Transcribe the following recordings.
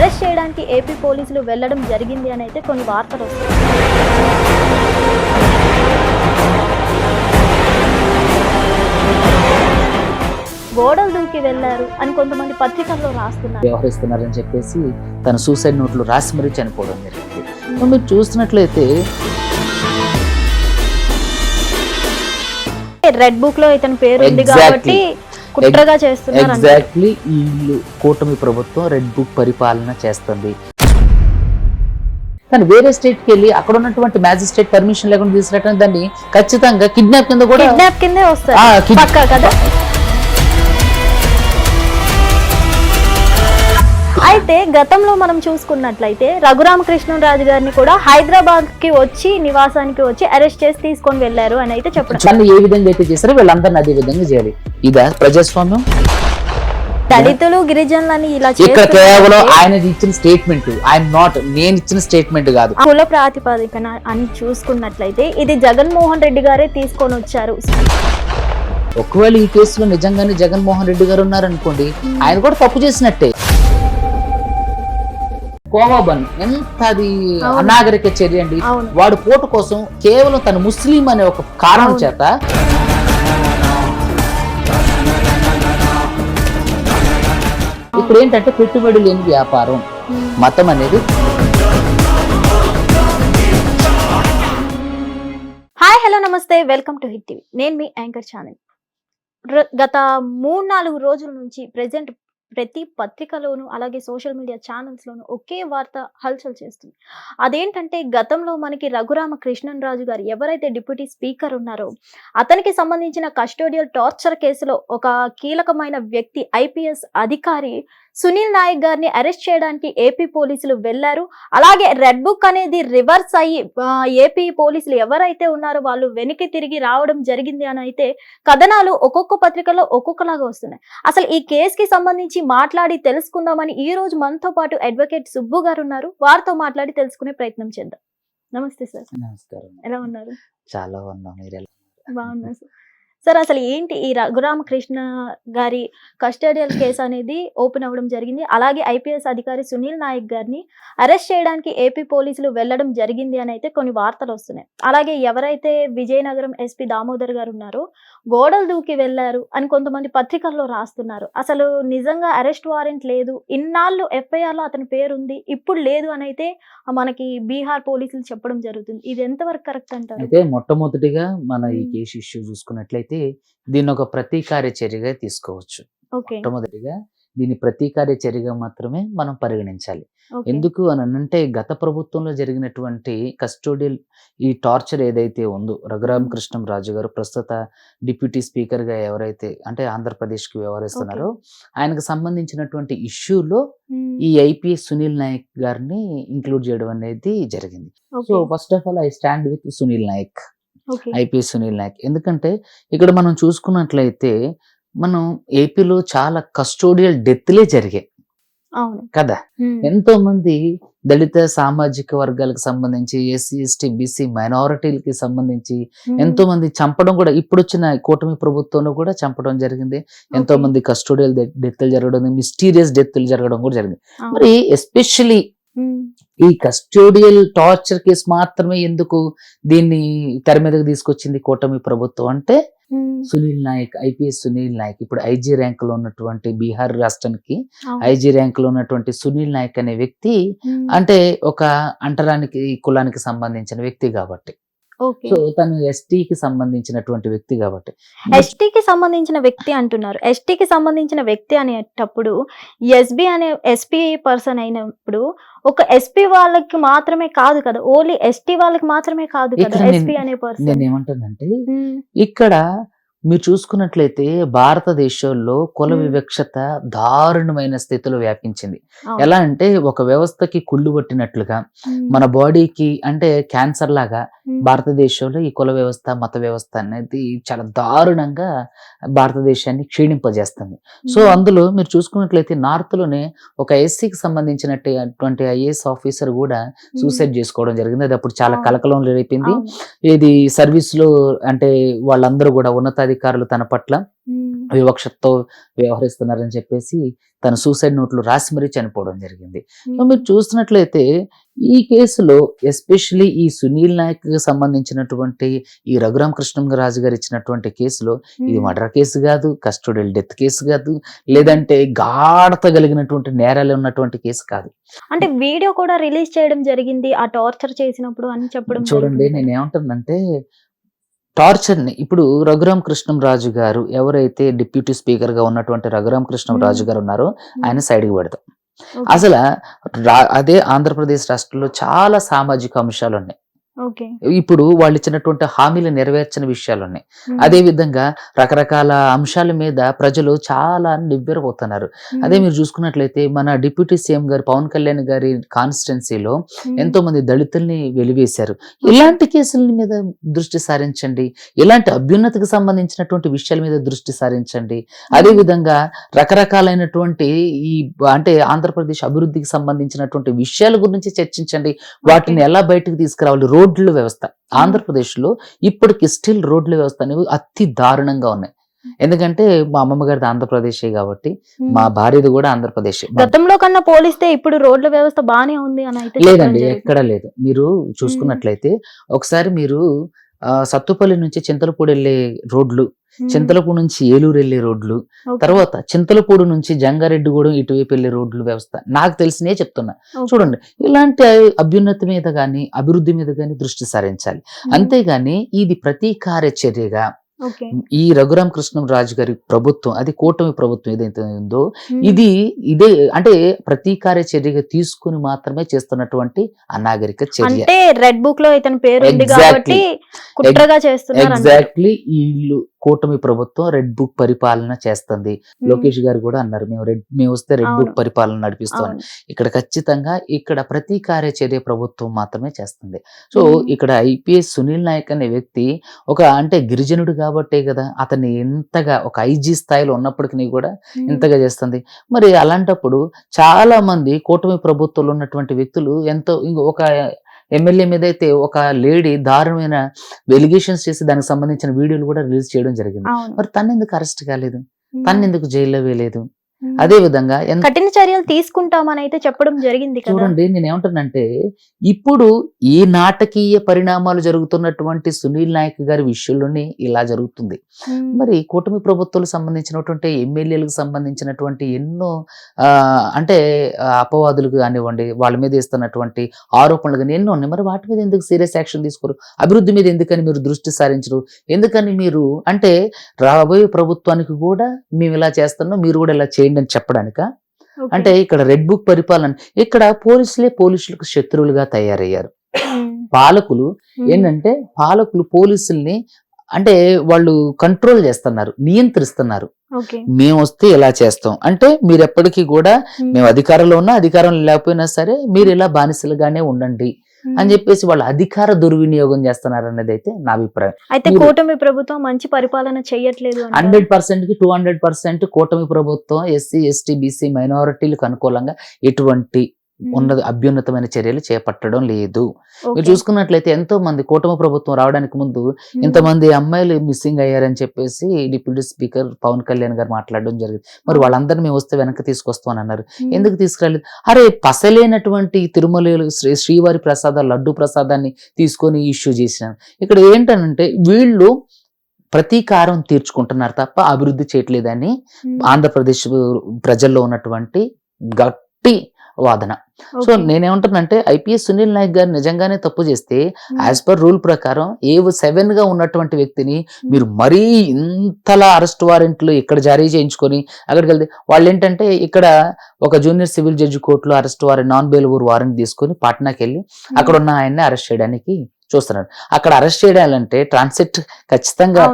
Arrest చేయడానికి AP పోలీసులు వెళ్లడం జరిగింది అని అయితే కొన్ని వార్తలు వస్తున్నాయి. గోడలు దూకి వెళ్లారు అని కొంతమంది పత్రికల్లో రాస్తున్నారు. వ్యవహరిస్తున్నారని చెప్పేసి తన సూసైడ్ నోట్లు రాసి మరీ చనిపోవడం జరిగింది. మీరు చూసినట్లయితే రెడ్ బుక్ లో ఇతని పేరు ఉంది కాబట్టి కుట్రగా చేస్తున్నారు. ఎగ్జాక్ట్లీ వీళ్ళు కూటమి ప్రభుత్వం రెడ్ బుక్ పరిపాలన చేస్తుంది. కానీ వేరే స్టేట్ కి వెళ్ళి అక్కడ ఉన్నటువంటి మ్యాజిస్ట్రేట్ పర్మిషన్ లేకుండా తీసుకురావడం దాన్ని ఖచ్చితంగా కిడ్నాప్ కింద కూడా కిడ్నాప్ కిందే వస్తారు పక్కా కదా. అయితే గతంలో మనం చూసుకున్నట్లయితే రఘురామకృష్ణరాజు గారిని కూడా హైదరాబాద్ కి వచ్చి నివాసానికి వచ్చి అరెస్ట్ చేసి తీసుకొని వెళ్లారు అని అయితే చెప్పడం. ఏ విధంగా అయితే చేశారో వీళ్ళందరినీ అదే విధంగా చేయాలి. ఇదా ప్రజాస్వామ్యం? దళితులు గిరిజనులని ఇలా ఇక్కడ కేవలం ఆయన ఇచ్చిన స్టేట్మెంట్, నేను ఇచ్చిన స్టేట్మెంట్ కాదు. కుల ప్రాతిపదికన అని చూసుకున్నట్లయితే ఇది జగన్మోహన్ రెడ్డి గారే తీసుకొని వచ్చారు. ఒకవేళ ఈ కేసులో నిజంగానే జగన్మోహన్ రెడ్డి గారు ఉన్నారనుకోండి, ఆయన కూడా తప్పు చేసినట్టే. కోవాబన్ ఎంత అది అనాగరిక చర్య అండి. వాడు పోటు కోసం కేవలం తన ముస్లిం అనే ఒక కారణం చేత ఇప్పుడు ఏంటంటే పెట్టుబడి లేని వ్యాపారం మతం అనేది. హాయ్ హలో నమస్తే, వెల్కమ్ టు హిట్ టీవీ. నేను మీ యాంకర్ ఛానల్. గత 3-4 రోజుల నుంచి ప్రెసెంట్ ప్రతి పత్రికలోను అలాగే సోషల్ మీడియా ఛానల్స్లోను ఒకే వార్త హల్చల్ చేస్తుంది. అదేంటంటే గతంలో మనకి రఘురామకృష్ణరాజు గారు ఎవరైతే డిప్యూటీ స్పీకర్ ఉన్నారో అతనికి సంబంధించిన కస్టోడియల్ టార్చర్ కేసులో ఒక కీలకమైన వ్యక్తి ఐపీఎస్ అధికారి సునీల్ నాయక్ గారిని అరెస్ట్ చేయడానికి ఏపీ పోలీసులు వెళ్లారు. అలాగే రెడ్ బుక్ అనేది రివర్స్ అయ్యి ఏపీ పోలీసులు ఎవరైతే ఉన్నారో వాళ్ళు వెనక్కి తిరిగి రావడం జరిగింది అని అయితే కథనాలు ఒక్కొక్క పత్రికలో ఒక్కొక్కలాగా వస్తున్నాయి. అసలు ఈ కేసుకి సంబంధించి మాట్లాడి తెలుసుకుందామని ఈ రోజు మనతో పాటు అడ్వకేట్ సుబ్బు గారు ఉన్నారు. వారితో మాట్లాడి తెలుసుకునే ప్రయత్నం చేద్దాం. నమస్తే సార్. నమస్కారం. ఎలా ఉన్నారు? చాలా బాగున్నా సార్. సార్ అసలు ఏంటి ఈ రఘురామకృష్ణ గారి కస్టోడియల్ కేసు అనేది ఓపెన్ అవ్వడం జరిగింది. అలాగే ఐపీఎస్ అధికారి సునీల్ నాయక్ గారిని అరెస్ట్ చేయడానికి ఏపీ పోలీసులు వెళ్లడం జరిగింది అని అయితే కొన్ని వార్తలు వస్తున్నాయి. అలాగే ఎవరైతే విజయనగరం ఎస్పీ దామోదర్ గారు ఉన్నారో గోడలు దూకి వెళ్లారు అని కొంతమంది పత్రికల్లో రాస్తున్నారు. అసలు నిజంగా అరెస్ట్ వారెంట్ లేదు, ఇన్నాళ్ళు ఎఫ్ఐఆర్ లో అతని పేరు ఉంది, ఇప్పుడు లేదు అని అయితే మనకి బీహార్ పోలీసులు చెప్పడం జరుగుతుంది. ఇది ఎంతవరకు కరెక్ట్ అంటారు? అయితే మొట్టమొదటిగా మన ఈ కేసు ఇష్యూ చూసుకున్నట్లయితే దీన్ని ఒక ప్రతీకార్య చర్యగా తీసుకోవచ్చు. మొట్టమొదటిగా దీన్ని ప్రతీకార్య చర్యగా మాత్రమే మనం పరిగణించాలి. ఎందుకు అని అంటే గత ప్రభుత్వంలో జరిగినటువంటి కస్టోడియల్ ఈ టార్చర్ ఏదైతే ఉందో రఘురామకృష్ణరాజు గారు ప్రస్తుత డిప్యూటీ స్పీకర్ గా ఎవరైతే అంటే ఆంధ్రప్రదేశ్ కి వ్యవహరిస్తున్నారో ఆయనకు సంబంధించినటువంటి ఇష్యూలో ఈ ఐపీఎస్ సునీల్ నాయక్ గారిని ఇంక్లూడ్ చేయడం అనేది జరిగింది. So first of all I stand with Sunil Nayak, IPS Sunil Nayak. ఎందుకంటే ఇక్కడ మనం చూసుకున్నట్లయితే మనం ఏపీలో చాలా కస్టోడియల్ డెత్లే జరిగాయి కదా. ఎంతో మంది దళిత సామాజిక వర్గాలకు సంబంధించి ఎస్సీ ఎస్టీ బీసీ మైనారిటీలకి సంబంధించి ఎంతో మంది చంపడం కూడా ఇప్పుడు వచ్చిన కూటమి ప్రభుత్వంలో కూడా చంపడం జరిగింది. ఎంతో మంది కస్టోడియల్ డెత్లు జరగడం, మిస్టీరియస్ డెత్లు జరగడం కూడా జరిగింది. మరి ఎస్పెషలీ ఈ కస్టోడియల్ టార్చర్ కేసు మాత్రమే ఎందుకు దీన్ని తెర మీదకి తీసుకొచ్చింది కూటమి ప్రభుత్వం అంటే సునీల్ నాయక్, ఐపీఎస్ సునీల్ నాయక్ ఇప్పుడు ఐజీ ర్యాంక్ లో ఉన్నటువంటి బీహార్ రాష్ట్రానికి ఐజీ ర్యాంక్ లో ఉన్నటువంటి సునీల్ నాయక్ అనే వ్యక్తి అంటే ఒక అంటరానికి కులానికి సంబంధించిన వ్యక్తి కాబట్టి, సో తను ఎస్టీకి సంబంధించినటువంటి వ్యక్తి కాబట్టి. ఎస్టీకి సంబంధించిన వ్యక్తి అంటున్నారు. ఎస్టీకి సంబంధించిన వ్యక్తి అనేటప్పుడు ఎస్బీ అనే ఎస్పీ పర్సన్ అయినప్పుడు ఒక ఎస్పీ వాళ్ళకి మాత్రమే కాదు కదా, ఓన్లీ ఎస్టీ వాళ్ళకి మాత్రమే కాదు కదా ఎస్పీ అనే పర్సన్. నేను ఏమంటానంటే ఇక్కడ మీరు చూసుకున్నట్లయితే భారతదేశంలో కుల వివక్షత దారుణమైన స్థితిలో వ్యాపించింది. ఎలా అంటే ఒక వ్యవస్థకి కుళ్ళు పట్టినట్లుగా మన బాడీకి అంటే క్యాన్సర్ లాగా భారతదేశంలో ఈ కుల వ్యవస్థ మత వ్యవస్థ అనేది చాలా దారుణంగా భారతదేశాన్ని క్షీణింపజేస్తుంది. సో అందులో మీరు చూసుకున్నట్లయితే నార్త్ లోనే ఒక ఎస్సీకి సంబంధించినటువంటి ఐఏఎస్ ఆఫీసర్ కూడా సూసైడ్ చేసుకోవడం జరిగింది. అది అప్పుడు చాలా కలకలం రేపింది. ఇది సర్వీస్ లో అంటే వాళ్ళందరూ కూడా ఉన్నతాధికారులు తన పట్ల వివక్షతో వ్యవహరిస్తున్నారని చెప్పేసి తన సూసైడ్ నోట్లు రాసి మరీ చనిపోవడం జరిగింది. సో మీరు చూసినట్లయితే ఈ కేసులో ఎస్పెషలీ ఈ సునీల్ నాయక్ కి సంబంధించినటువంటి ఈ రఘురామ కృష్ణరాజు గారు ఇచ్చినటువంటి కేసులో ఇది మర్డర్ కేసు కాదు, కస్టోడియల్ డెత్ కేసు కాదు, లేదంటే గాఢత కలిగినటువంటి నేరాలు ఉన్నటువంటి కేసు కాదు. అంటే వీడియో కూడా రిలీజ్ చేయడం జరిగింది ఆ టార్చర్ చేసినప్పుడు అని చెప్పడం చూడండి, నేను ఏమంటానంటే టార్చర్ ని ఇప్పుడు రఘురామ కృష్ణరాజు గారు ఎవరైతే డిప్యూటీ స్పీకర్ గా ఉన్నటువంటి రఘురామ కృష్ణరాజు గారు ఉన్నారో ఆయన సైడ్ కి పెడతాం. అసలు అదే ఆంధ్రప్రదేశ్ రాష్ట్రంలో చాలా సామాజిక అంశాలు ఉన్నాయి. ఇప్పుడు వాళ్ళు ఇచ్చినటువంటి హామీలు నెరవేర్చిన విషయాలు ఉన్నాయి. అదే విధంగా రకరకాల అంశాల మీద ప్రజలు చాలా నివ్వెరపోతున్నారు. అదే మీరు చూసుకున్నట్లయితే మన డిప్యూటీ సీఎం గారు పవన్ కళ్యాణ్ గారి కాన్స్టిట్యున్సీలో ఎంతో మంది దళితుల్ని వెలివేశారు. ఇలాంటి కేసుల మీద దృష్టి సారించండి, ఇలాంటి అభ్యున్నతికి సంబంధించినటువంటి విషయాల మీద దృష్టి సారించండి. అదే విధంగా రకరకాలైనటువంటి ఈ అంటే ఆంధ్రప్రదేశ్ అభివృద్ధికి సంబంధించినటువంటి విషయాల గురించి చర్చించండి. వాటిని ఎలా బయటకు తీసుకురావాలి. రోడ్ల వ్యవస్థ ఆంధ్రప్రదేశ్ లో ఇప్పటికి స్టిల్ రోడ్ల వ్యవస్థ అనేవి అతి దారుణంగా ఉన్నాయి. ఎందుకంటే మా అమ్మమ్మ గారిది ఆంధ్రప్రదేశ్ కాబట్టి, మా భార్యది కూడా ఆంధ్రప్రదేశ్. గతంలో కన్నా పోలిస్తే ఇప్పుడు రోడ్ల వ్యవస్థ బానే ఉంది అని అయితే లేదండి, ఎక్కడ లేదు. మీరు చూసుకున్నట్లయితే ఒకసారి మీరు సత్తుపల్లి నుంచి చింతలపూడి వెళ్ళే రోడ్లు, చింతలపూడి నుంచి ఏలూరు వెళ్ళే రోడ్లు, తర్వాత చింతలపూడి నుంచి జంగారెడ్డిగూడెం ఇటువైపు వెళ్ళే రోడ్ల వ్యవస్థ నాకు తెలిసినే చెప్తున్నా. చూడండి, ఇలాంటి అభ్యున్నతి మీద గాని అభివృద్ధి మీద గాని దృష్టి సారించాలి. అంతేగాని ఇది ప్రతీకార చర్యగా ఈ రఘురామ కృష్ణరాజు గారి ప్రభుత్వం, అది కూటమి ప్రభుత్వం ఏదైతే ఉందో ఇదే అంటే ప్రతీకార చర్యగా తీసుకుని మాత్రమే చేస్తున్నటువంటి అనాగరిక చర్య. రెడ్ బుక్ లో ఇతని పేరు ఉంది కాబట్టి కుట్రగా చేస్తున్నారు. ఎగ్జాక్ట్లీ వీళ్ళు కూటమి ప్రభుత్వం రెడ్ బుక్ పరిపాలన చేస్తుంది. లోకేష్ గారు కూడా అన్నారు, మేము వస్తే రెడ్ బుక్ పరిపాలన నడిపిస్తాం. ఇక్కడ ఖచ్చితంగా ఇక్కడ ప్రతీకార చర్య ప్రభుత్వం మాత్రమే చేస్తుంది. సో ఇక్కడ ఐపీఎస్ సునీల్ నాయక్ అనే వ్యక్తి ఒక అంటే గిరిజనుడు కాబట్టే కదా అతన్ని ఎంతగా ఒక ఐజీ స్థాయిలో ఉన్నప్పటికీ కూడా ఇంతగా చేస్తుంది. మరి అలాంటప్పుడు చాలా మంది కూటమి ప్రభుత్వంలో ఉన్నటువంటి వ్యక్తులు ఎంతో ఒక ఎమ్మెల్యే మీద అయితే ఒక లేడీ దారుణమైన ఎలిగేషన్స్ చేసి దానికి సంబంధించిన వీడియోలు కూడా రిలీజ్ చేయడం జరిగింది. మరి తను ఎందుకు అరెస్ట్ కాలేదు, తను ఎందుకు జైల్లో వేయలేదు? అదే విధంగా కఠిన చర్యలు తీసుకుంటామని అయితే చెప్పడం జరిగింది. చూడండి, నేను ఏమంటానంటే ఇప్పుడు ఈ నాటకీయ పరిణామాలు జరుగుతున్నటువంటి సునీల్ నాయక్ గారి విషయంలోనే ఇలా జరుగుతుంది. మరి కూటమి ప్రభుత్వాలకు సంబంధించినటువంటి ఎమ్మెల్యేలకు సంబంధించినటువంటి ఎన్నో అంటే అపవాదులు కానివ్వండి, వాళ్ళ మీద ఇస్తున్నటువంటి ఆరోపణలు కానీ ఎన్నో ఉన్నాయి. మరి వాటి మీద ఎందుకు సీరియస్ యాక్షన్ తీసుకోరు? అభివృద్ధి మీద ఎందుకని మీరు దృష్టి సారించరు? ఎందుకని మీరు అంటే రాబోయే ప్రభుత్వానికి కూడా మేము ఇలా చేస్తున్నాం, మీరు కూడా ఇలా చేయండి అని చెప్పడానిక? అంటే ఇక్కడ రెడ్ బుక్ పరిపాలన, ఇక్కడ పోలీసులకు శత్రువులుగా తయారయ్యారు. పాలకులు ఏంటంటే పోలీసుల్ని అంటే వాళ్ళు కంట్రోల్ చేస్తున్నారు, నియంత్రిస్తున్నారు. మేము వస్తే ఇలా చేస్తాం అంటే మీరు ఎప్పటికీ కూడా మేము అధికారంలో ఉన్నా అధికారం లేకపోయినా సరే మీరు ఇలా బానిసలుగానే ఉండండి అని చెప్పేసి వాళ్ళు అధికార దుర్వినియోగం చేస్తున్నారు అన్నది అయితే నా అభిప్రాయం. అయితే కూటమి ప్రభుత్వం మంచి పరిపాలన చేయట్లేదు. 100% కి 200% కూటమి ప్రభుత్వం ఎస్సీ ఎస్టీ బీసీ మైనారిటీలకు అనుకూలంగా ఎటువంటి ఉన్నది అభ్యున్నతమైన చర్యలు చేపట్టడం లేదు. మీరు చూసుకున్నట్లయితే ఎంతో మంది కూటమి ప్రభుత్వం రావడానికి ముందు ఇంతమంది అమ్మాయిలు మిస్సింగ్ అయ్యారని చెప్పేసి డిప్యూటీ స్పీకర్ పవన్ కళ్యాణ్ గారు మాట్లాడడం జరిగింది. మరి వాళ్ళందరినీ మేము వస్తే వెనక్కి తీసుకొస్తాం అని అన్నారు. ఎందుకు తీసుకురాలేదు? అరే పసలేనటువంటి తిరుమల శ్రీవారి ప్రసాద లడ్డు ప్రసాదాన్ని తీసుకొని ఇష్యూ చేసినాను. ఇక్కడ ఏంటంటే వీళ్ళు ప్రతీకారం తీర్చుకుంటున్నారు తప్ప అభివృద్ధి చేయట్లేదని ఆంధ్రప్రదేశ్ ప్రజల్లో ఉన్నటువంటి గట్టి వాదన. సో నేనేమంటానంటే ఐపీఎస్ సునీల్ నాయక్ గారు నిజంగానే తప్పు చేస్తే యాజ్ పర్ రూల్ ప్రకారం A7 గా ఉన్నటువంటి వ్యక్తిని మీరు మరీ ఇంతలా అరెస్ట్ వారెంట్లు ఇక్కడ జారీ చేయించుకొని అక్కడికి వెళ్తే వాళ్ళు ఏంటంటే ఇక్కడ ఒక జూనియర్ సివిల్ జడ్జి కోర్టులో arrest warrant non bailable warrant తీసుకొని పాట్నాకి వెళ్ళి అక్కడ ఉన్న ఆయన్ని అరెస్ట్ చేయడానికి చూస్తున్నాడు. అక్కడ అరెస్ట్ చేయాలంటే ట్రాన్సిట్ ఖచ్చితంగా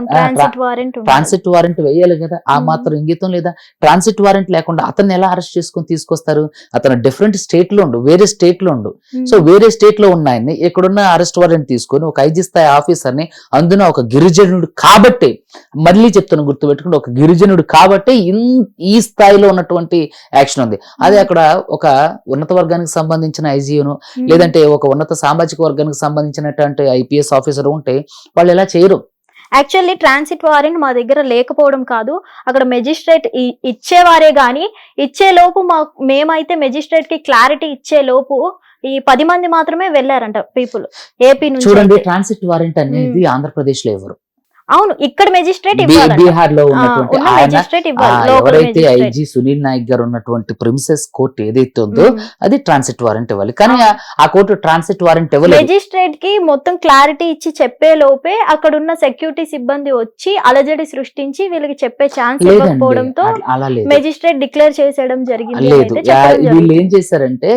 ట్రాన్సిట్ వారెంట్ వేయాలి కదా. ఆ మాత్రం ఇంగితం లేదా? ట్రాన్సిట్ వారెంట్ లేకుండా అతన్ని ఎలా అరెస్ట్ చేసుకొని తీసుకొస్తారు? అతను డిఫరెంట్ స్టేట్ లో ఉండు, వేరే స్టేట్ లో ఉండు. సో వేరే స్టేట్ లో ఉన్న ఆయన్ని ఇక్కడున్న అరెస్ట్ వారెంట్ తీసుకొని ఒక ఐజీ స్థాయి ఆఫీసర్ ని, అందున ఒక గిరిజనుడు కాబట్టి, మళ్ళీ చెప్తున్నా గుర్తుపెట్టుకుంటే ఒక గిరిజనుడు కాబట్టి ఈ స్థాయిలో ఉన్నటువంటి యాక్షన్ ఉంది. అదే అక్కడ ఒక ఉన్నత వర్గానికి సంబంధించిన ఐజీను లేదంటే ఒక ఉన్నత సామాజిక వర్గానికి సంబంధించిన ఐపీఎస్ ఆఫీసర్ ఉంటే వాళ్ళు ఎలా చేయరు. యాక్చువల్లీ ట్రాన్సిట్ వారెంట్ మా దగ్గర లేకపోవడం కాదు, అక్కడ మెజిస్ట్రేట్ ఇచ్చేవారే గాని ఇచ్చే లోపు మేమైతే మెజిస్ట్రేట్ కి క్లారిటీ ఇచ్చే లోపు ఈ 10 మంది మాత్రమే వెళ్ళారంట పీపుల్ ఏపీ నుంచి. చూడండి, ట్రాన్సిట్ వారెంట్ అనేది ఆంధ్రప్రదేశ్ లో ఎవరు? అవును, ఇక్కడ మెజిస్ట్రేట్ బీహార్ లో ఉన్నటువంటి ఎవరైతే ఐజీ సునీల్ నాయక్ గారు ఉన్నటువంటి ప్రిమిసెస్ కోర్టు ఏదైతే ఉందో అది ట్రాన్సిట్ వారెంట్ ఇవ్వాలి. కానీ ఆ కోర్టు ట్రాన్సిట్ వారెంట్ ఇవ్వలేదు. మెజిస్ట్రేట్ కి మొత్తం క్లారిటీ ఇచ్చి చెప్పే లోపే అక్కడ ఉన్న సెక్యూరిటీ సిబ్బంది వచ్చి అలజడి సృష్టించి వీళ్ళకి చెప్పే ఛాన్స్ ఇవ్వకపోవడంతో మెజిస్ట్రేట్ డిక్లేర్ చేసేయడం జరిగింది. వీళ్ళు ఏం చేశారంటే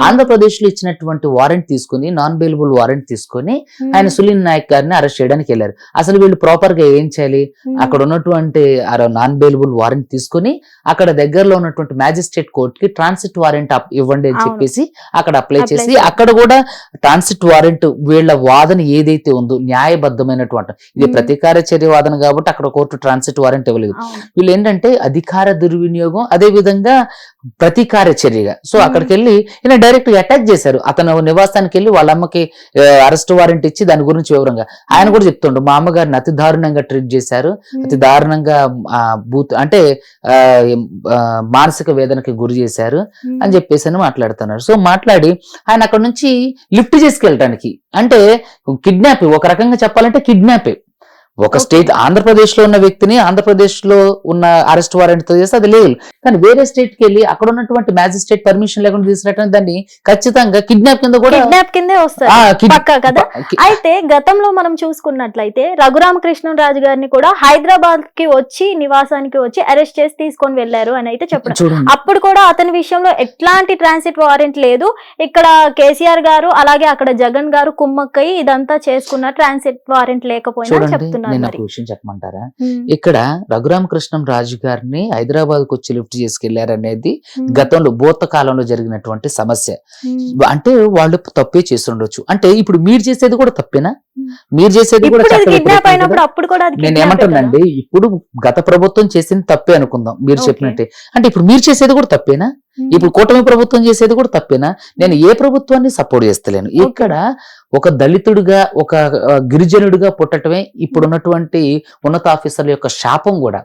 ఆంధ్రప్రదేశ్ లో ఇచ్చినటువంటి వారెంట్ తీసుకుని, నాన్ బెయిలబుల్ వారెంట్ తీసుకుని ఆయన సునీల్ నాయక్ గారిని అరెస్ట్ చేయడానికి వెళ్ళారు. అసలు వీళ్ళు ప్రాపర్ గా ఏం చేయాలి, అక్కడ ఉన్నటువంటి నాన్ బెయిలబుల్ వారెంట్ తీసుకుని అక్కడ దగ్గరలో ఉన్నటువంటి మ్యాజిస్ట్రేట్ కోర్ట్ కి ట్రాన్సిట్ వారెంట్ ఇవ్వండి అని చెప్పేసి అక్కడ అప్లై చేసి, అక్కడ కూడా ట్రాన్సిట్ వారెంట్ వీళ్ళ వాదన ఏదైతే ఉందో న్యాయబద్ధమైనటువంటి, ఇది ప్రతీకార చర్య వాదన కాబట్టి అక్కడ కోర్టు ట్రాన్సిట్ వారెంట్ ఇవ్వలేదు. వీళ్ళు ఏంటంటే అధికార దుర్వినియోగం, అదే విధంగా ప్రతీకార చర్యగా సో అక్కడికి వెళ్ళి ఈయన డైరెక్ట్ గా అటాక్ చేశారు. అతను నివాసానికి వెళ్ళి వాళ్ళ అమ్మకి అరెస్ట్ వారెంట్ ఇచ్చి దాని గురించి వివరంగా ఆయన కూడా చెప్తుండ్రు, మా అమ్మగారిని అతి దారుణంగా ట్రీట్ చేశారు, అతి దారుణంగా అంటే మానసిక వేదనకి గురి చేశారు అని చెప్పేసి అని మాట్లాడుతున్నారు. సో మాట్లాడి ఆయన అక్కడ నుంచి లిఫ్ట్ చేసుకెళ్ళటానికి, అంటే కిడ్నాప్, ఒక రకంగా చెప్పాలంటే కిడ్నాపే. ఒక స్టేట్ ఆంధ్రప్రదేశ్ లో ఉన్న వ్యక్తిని ఆంధ్రప్రదేశ్ లో ఉన్న అరెస్ట్ వారెంట్ తో చేస్తే అది లీగల్, కానీ వేరే స్టేట్ కి వెళ్ళి అక్కడ ఉన్నటువంటి మ్యాజిస్ట్రేట్ పర్మిషన్ లేకుండా తీసుకురావడం దాన్ని ఖచ్చితంగా కిడ్నాప్ కింద కూడా కదా. అయితే గతంలో మనం చూసుకున్నట్లయితే రఘురామకృష్ణరాజు గారిని కూడా హైదరాబాద్ కి వచ్చి నివాసానికి వచ్చి అరెస్ట్ చేసి తీసుకొని వెళ్లారు అని అయితే చెప్పడం. అప్పుడు కూడా అతని విషయంలో ఎట్లాంటి ట్రాన్సిట్ వారెంట్ లేదు. ఇక్కడ కేసీఆర్ గారు అలాగే అక్కడ జగన్ గారు కుమ్మక్కయి ఇదంతా చేసుకున్న ట్రాన్సిట్ వారెంట్ లేకపోయినా చెప్తున్నారు. నేను ఒక విషయం చెప్పమంటారా, ఇక్కడ రఘురామకృష్ణం రాజు గారిని హైదరాబాద్ కు వచ్చి లిఫ్ట్ చేసుకెళ్లారు అనేది గతంలో భూతకాలంలో జరిగినటువంటి సమస్య. అంటే వాళ్ళు తప్పే చేస్తుండొచ్చు. అంటే ఇప్పుడు మీరు చేసేది కూడా తప్పేనా? మీరు చేసేది కూడా నేను ఏమంటానండి, ఇప్పుడు గత ప్రభుత్వం చేసింది తప్పే అనుకుందాం మీరు చెప్పినట్టే, అంటే ఇప్పుడు మీరు చేసేది కూడా తప్పేనా? ఇప్పుడు కూటమి ప్రభుత్వం చేసేది కూడా తప్పేనా? నేను ఏ ప్రభుత్వాన్ని సపోర్ట్ చేస్తలేను. ఇక్కడ ఒక దళితుడిగా, ఒక గిరిజనుడిగా పుట్టటమే ఇప్పుడున్నటువంటి ఉన్నత ఆఫీసర్ల యొక్క శాపం కూడా.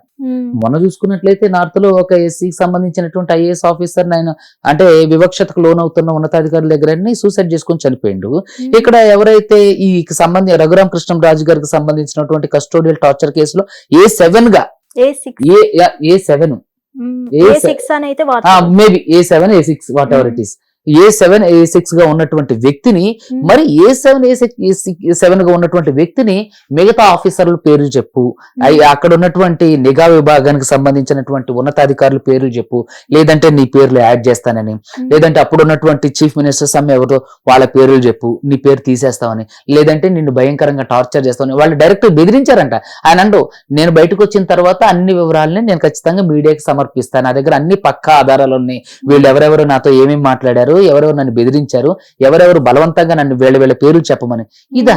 మొన్న చూసుకున్నట్లయితే నార్త్ లో ఒక ఎస్సీకి సంబంధించినటువంటి ఐఏఎస్ ఆఫీసర్ ఆయన అంటే వివక్షతకు లోనవుతున్న ఉన్నతాధికారుల దగ్గర సూసైడ్ చేసుకుని చనిపోయిండు. ఇక్కడ ఎవరైతే ఈ రఘురామకృష్ణం రాజు గారికి సంబంధించినటువంటి కస్టోడియల్ టార్చర్ కేసులో A7 గా A7 maybe A7 A6 what ever it is, A7 A6 గా ఉన్నటువంటి వ్యక్తిని, మరి A7 గా ఉన్నటువంటి వ్యక్తిని మిగతా ఆఫీసర్ల పేర్లు చెప్పు, అక్కడ ఉన్నటువంటి నిఘా విభాగానికి సంబంధించినటువంటి ఉన్నతాధికారుల పేర్లు చెప్పు, లేదంటే నీ పేర్లు యాడ్ చేస్తానని, లేదంటే అప్పుడు ఉన్నటువంటి చీఫ్ మినిస్టర్స్ ఎవరో వాళ్ళ పేర్లు చెప్పు, నీ పేరు తీసేస్తామని, లేదంటే నిన్ను భయంకరంగా టార్చర్ చేస్తామని వాళ్ళు డైరెక్ట్ బెదిరించారంట. ఆయన అంటూ నేను బయటకు వచ్చిన తర్వాత అన్ని వివరాలని నేను ఖచ్చితంగా మీడియాకి సమర్పిస్తాను, నా దగ్గర అన్ని పక్కా ఆధారాలు ఉన్నాయి, వీళ్ళు ఎవరెవరు నాతో ఏమేమి మాట్లాడారు, ఎవరెవరు నన్ను బెదిరించారు, ఎవరెవరు బలవంతంగా నన్ను వీళ్ళ పేర్లు చెప్పమని. ఇదా